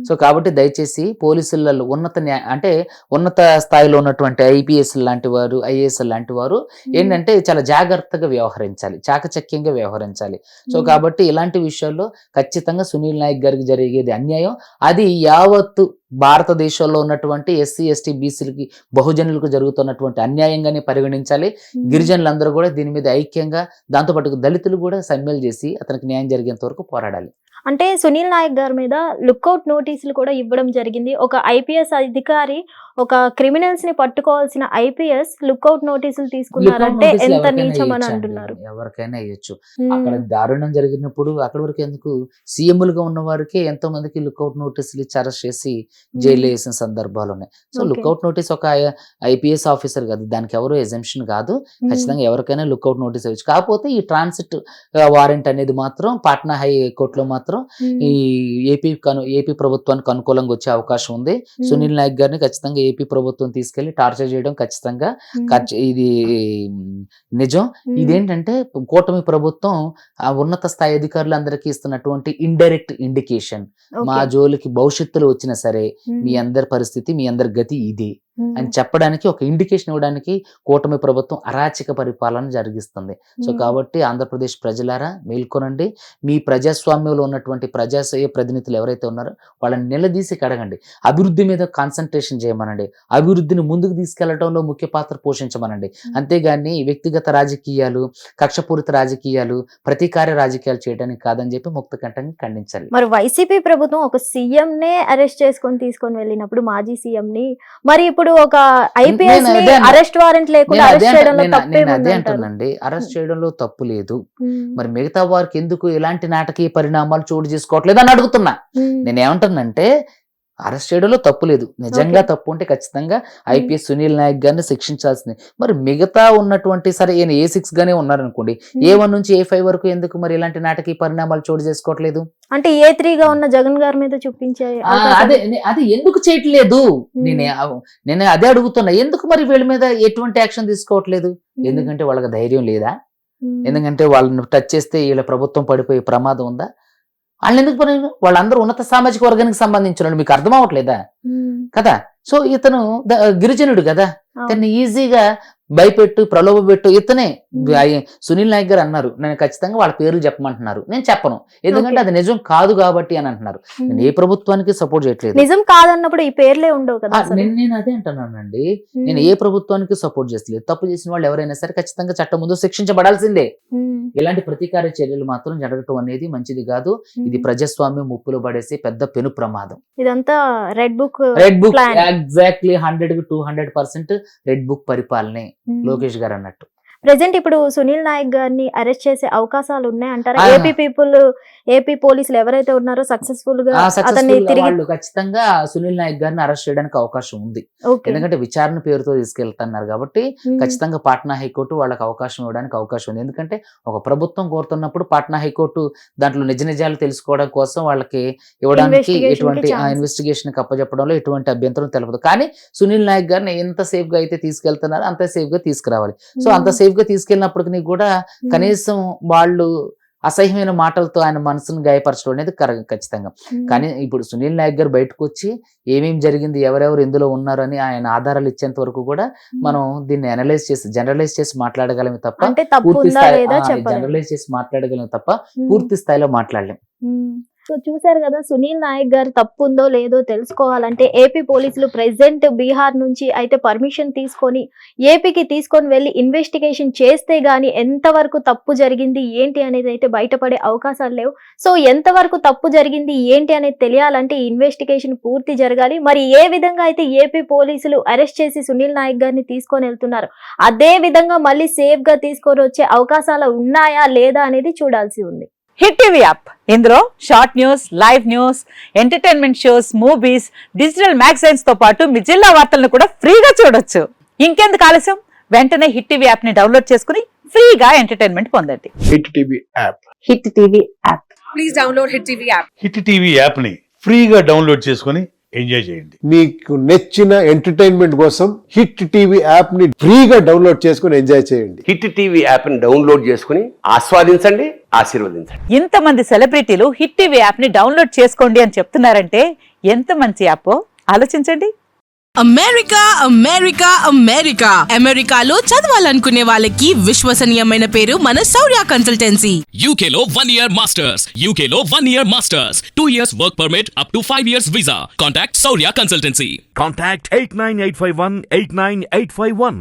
సో కాబట్టి దయచేసి పోలీసులలో ఉన్నత స్థాయిలో ఉన్నటువంటి ఐపీఎస్ లాంటి వారు, ఐఏఎస్ లాంటి వారు ఏంటంటే చాలా జాగ్రత్తగా వ్యవహరించాలి, చాకచక్యంగా వ్యవహరించాలి. సో కాబట్టి ఇలాంటి విషయాల్లో ఖచ్చితంగా సునీల్ నాయక్ గారికి జరిగేది అన్యాయం. అది యావత్తు భారతదేశంలో ఉన్నటువంటి ఎస్సీ, ఎస్టీ, బీసీలకి, బహుజనులకు జరుగుతున్నటువంటి అన్యాయంగానే పరిగణించాలి. గిరిజనులందరూ కూడా దీని మీద ఐక్యంగా, దాంతోపాటు దళితులు కూడా సమ్మెలు చేసి అతనికి న్యాయం జరిగేంత వరకు పోరాడాలి. అంటే సునీల్ నాయక్ గారి మీద లుక్అవుట్ నోటీసులు కూడా ఇవ్వడం జరిగింది. ఒక ఐపీఎస్ అధికారి, ఒక క్రిమినల్స్ ని పట్టుకోవాల్సిన ఐపీఎస్ లుక్అవుట్ నోటీసులు తీసుకున్నారంటే ఎంత నీచం అని అంటున్నారు. ఎవరికైనా ఇవ్వచ్చు. అక్కడ దారుణం జరిగినప్పుడు అక్కడ వరకు ఎందుకు, సీఎంలుగా ఉన్న వారికి ఎంతో మందికి లుక్అవుట్ నోటీసులు ఇచ్చి అరెస్ట్ చేసి జైలు వేసిన సందర్భాలు ఉన్నాయి. సో లుక్అవుట్ నోటీస్ ఒక ఐపీఎస్ ఆఫీసర్ కాదు, దానికి ఎవరు ఎగ్జంప్షన్ కాదు. ఖచ్చితంగా ఎవరికైనా లుక్అవుట్ నోటీస్ ఇవ్వచ్చు. కాకపోతే ఈ ట్రాన్సిట్ వారెంట్ అనేది మాత్రం పాట్నా హైకోర్టులో మాత్రం ఈ ఏపీ ప్రభుత్వానికి అనుకూలంగా వచ్చే అవకాశం ఉంది. సునీల్ నాయక్ గారిని ఖచ్చితంగా ఏపీ ప్రభుత్వం తీసుకెళ్లి టార్చర్ చేయడం ఖచ్చితంగా ఇది నిజం. ఇదేంటంటే కూటమి ప్రభుత్వం ఆ ఉన్నత స్థాయి అధికారులందరికీ ఇస్తున్నటువంటి ఇండైరెక్ట్ ఇండికేషన్, మా జోలికి భవిష్యత్తులో వచ్చినా సరే మీ అందరి పరిస్థితి, మీ అందరి గతి ఇది అని చెప్పడానికి, ఒక ఇండికేషన్ ఇవ్వడానికి కూటమి ప్రభుత్వం అరాచక పరిపాలన జరిగిస్తుంది. సో కాబట్టి ఆంధ్రప్రదేశ్ ప్రజలారా మేల్కొనండి. మీ ప్రజాస్వామ్యంలో ఉన్నటువంటి ప్రజాస్వామ్య ప్రతినిధులు ఎవరైతే ఉన్నారో వాళ్ళని నిలదీసి కడగండి. అభివృద్ధి మీద కాన్సన్ట్రేషన్ చేయమనండి. అభివృద్ధిని ముందుకు తీసుకెళ్లడంలో ముఖ్య పాత్ర పోషించమనండి. అంతేగాని వ్యక్తిగత రాజకీయాలు, కక్షపూరిత రాజకీయాలు, ప్రతీకార రాజకీయాలు చేయడానికి కాదని చెప్పి ముక్త కంఠంగా ఖండించాలి. మరి వైసీపీ ప్రభుత్వం ఒక సీఎం నే అరెస్ట్ తీసుకొని వెళ్ళినప్పుడు, మాజీ సీఎం ని, మరి ఇప్పుడు ఒక ఐపీఎస్ అరెస్ట్ వారెంట్ లేకుండా అరెస్ట్ చేయడంలో తప్పు లేదు. మరి మిగతా వారికి ఎందుకు ఇలాంటి నాటకీయ పరిణామాలు చోటు చేసుకోవట్లేదు అని అడుగుతున్నా. నేనేమంటానంటే అరెస్ట్ చేయడంలో తప్పు లేదు. నిజంగా తప్పు ఉంటే ఖచ్చితంగా ఐపీఎస్ సునీల్ నాయక్ గారిని శిక్షించాల్సింది. మరి మిగతా ఉన్నటువంటి, సరే ఈయన A6 గానే ఉన్నారనుకోండి, A1 నుంచి A5 వరకు ఎందుకు మరి ఇలాంటి నాటకీయ పరిణామాలు చోటు చేసుకోవట్లేదు? అంటే A3 గా ఉన్న జగన్ గారి మీద చూపించే అది ఎందుకు చేయట్లేదు? నేను అదే అడుగుతున్నా. ఎందుకు మరి వీళ్ళ మీద ఎటువంటి యాక్షన్ తీసుకోవట్లేదు? ఎందుకంటే వాళ్ళకి ధైర్యం లేదా? ఎందుకంటే వాళ్ళని టచ్ చేస్తే వీళ్ళ ప్రభుత్వం పడిపోయే ప్రమాదం ఉందా? వాళ్ళు ఎందుకు పని? వాళ్ళందరూ ఉన్నత సామాజిక వర్గానికి సంబంధించిన వాళ్ళు, మీకు అర్థం అవ్వట్లేదా కదా? సో ఇతను గిరిజనుడు కదా, ఇతన్ని ఈజీగా భయపెట్టు, ప్రలోభ పెట్టు. ఇతనే సునీల్ నాయక్ గారు అన్నారు, నేను ఖచ్చితంగా వాళ్ళ పేర్లు చెప్పమంటున్నారు. నేను చెప్పను, ఎందుకంటే అది నిజం కాదు కాబట్టి అని అంటున్నారు. నేను ఏ ప్రభుత్వానికి సపోర్ట్ చేయట్లేదు. నిజం కాదన్నప్పుడు ఈ పేర్లే ఉండవు కదా. నేను అదే అంటున్నానండి, నేను ఏ ప్రభుత్వానికి సపోర్ట్ చేస్తలేదు. తప్పు చేసిన వాళ్ళు ఎవరైనా సరే ఖచ్చితంగా చట్టం ముందు శిక్షించబడాల్సిందే. ఇలాంటి ప్రతీకార చర్యలు మాత్రం జరగటం అనేది మంచిది కాదు. ఇది ప్రజాస్వామ్యం ముప్పులో పడేసి పెద్ద పెను ప్రమాదం. ఇదంతా red book exactly 100 to 200% red book పరిపాలనే. లోకేష్ గారు అన్నట్టు. ప్రెసెంట్ ఇప్పుడు సునీల్ నాయక్ గారిని అరెస్ట్ చేసే అవకాశాలు ఉన్నాయంటారా? ఆ. ఏపీ పోలీసులు ఎవరైతే ఉన్నారో సక్సెస్ఫుల్ గా అతన్ని సక్సెస్ఫుల్ తిరిగి వాళ్ళు ఖచ్చితంగా సునీల్ నాయక్ గారిని అరెస్ట్ చేయడానికి అవకాశం ఉంది. ఓకే. ఎందుకంటే విచారణ పేరుతో తీసుకెళ్తున్నారు కాబట్టి ఖచ్చితంగా పాట్నా హైకోర్టు వాళ్ళకి అవకాశం ఇవ్వడానికి అవకాశం ఉంది. ఎందుకంటే ఒక ప్రభుత్వం కోరుతున్నప్పుడు పాట్నా హైకోర్టు దాంట్లో నిజ నిజాలు తెలుసుకోవడం కోసం వాళ్ళకి ఇవ్వడానికి ఎటువంటి ఇన్వెస్టిగేషన్ అప్పచెప్పడంలో ఎటువంటి అభ్యంతరం తెలపదు. కానీ సునీల్ నాయక్ గారిని ఎంత సేఫ్ గా అయితే తీసుకెళ్తున్నారో అంత సేఫ్ గా తీసుకురావాలి. సో అంత సేఫ్ గా తీసుకెళ్ళినప్పటికీ కూడా కనీసం వాళ్ళు అసహ్యమైన మాటలతో ఆయన మనసును గాయపరచడం అనేది ఖచ్చితంగా. కానీ ఇప్పుడు సునీల్ నాయక్ గారు బయటకు వచ్చి ఏమేమి జరిగింది, ఎవరెవరు ఇందులో ఉన్నారని ఆయన ఆధారాలు ఇచ్చేంత వరకు కూడా మనం దీన్ని జనరలైజ్ చేసి మాట్లాడగలమే తప్ప పూర్తి స్థాయిలో మాట్లాడలేం. సో చూసారు కదా, సునీల్ నాయక్ గారు తప్పు ఉందో లేదో తెలుసుకోవాలంటే ఏపీ పోలీసులు ప్రెసెంట్ బీహార్ నుంచి అయితే పర్మిషన్ తీసుకొని ఏపీకి తీసుకొని వెళ్ళి ఇన్వెస్టిగేషన్ చేస్తే గానీ ఎంతవరకు తప్పు జరిగింది ఏంటి అనేది అయితే బయటపడే అవకాశాలు లేవు. సో ఎంతవరకు తప్పు జరిగింది ఏంటి అనేది తెలియాలంటే ఈ ఇన్వెస్టిగేషన్ పూర్తి జరగాలి. మరి ఏ విధంగా అయితే ఏపీ పోలీసులు అరెస్ట్ చేసి సునీల్ నాయక్ గారిని తీసుకొని వెళ్తున్నారు, అదే విధంగా మళ్ళీ సేఫ్ గా తీసుకొని వచ్చే అవకాశాలు ఉన్నాయా లేదా అనేది చూడాల్సి ఉంది. హిట్ టీవీ యాప్, ఇందులో short news, live news, entertainment shows, movies, digital magazines తో పాటు మీ జిల్లా వార్తలను కూడా ఫ్రీగా చూడొచ్చు. ఇంకెందుకు ఆలస్యం, వెంటనే హిట్ టీవీ యాప్ ని డౌన్లోడ్ చేసుకుని ఫ్రీగా ఎంటర్టైన్మెంట్ పొందండి. Hit TV app. Hit TV app. Please download hit TV app. Hit TV app ని ఫ్రీగా డౌన్లోడ్ చేసుకొని ఎంజాయ్ చేయండి. మీకు నచ్చిన ఎంటర్టైన్మెంట్ కోసం హిట్ టీవీ యాప్ ని ఫ్రీగా డౌన్లోడ్ చేసుకొని ఎంజాయ్ చేయండి. హిట్ టీవీ యాప్ ని డౌన్లోడ్ చేసుకుని ఆస్వాదించండి, ఆశీర్వదించండి. ఇంతమంది సెలబ్రిటీలు హిట్ టీవీ యాప్ ని డౌన్లోడ్ చేసుకోండి అని చెప్తున్నారంటే ఎంత మంచి యాప్ ఆలోచించండి. అమెరికా అమెరికా అమెరికా అమెరికాలో చదవాలనుకునే వాళ్ళకి విశ్వసనీయమైన పేరు మన శౌర్య కన్సల్టెన్సీ. UK లో 1 year masters. UK లో 1 year masters. 2 years work permit up to 5 years visa. Contact Saurya Consultancy. Contact 89851 89851.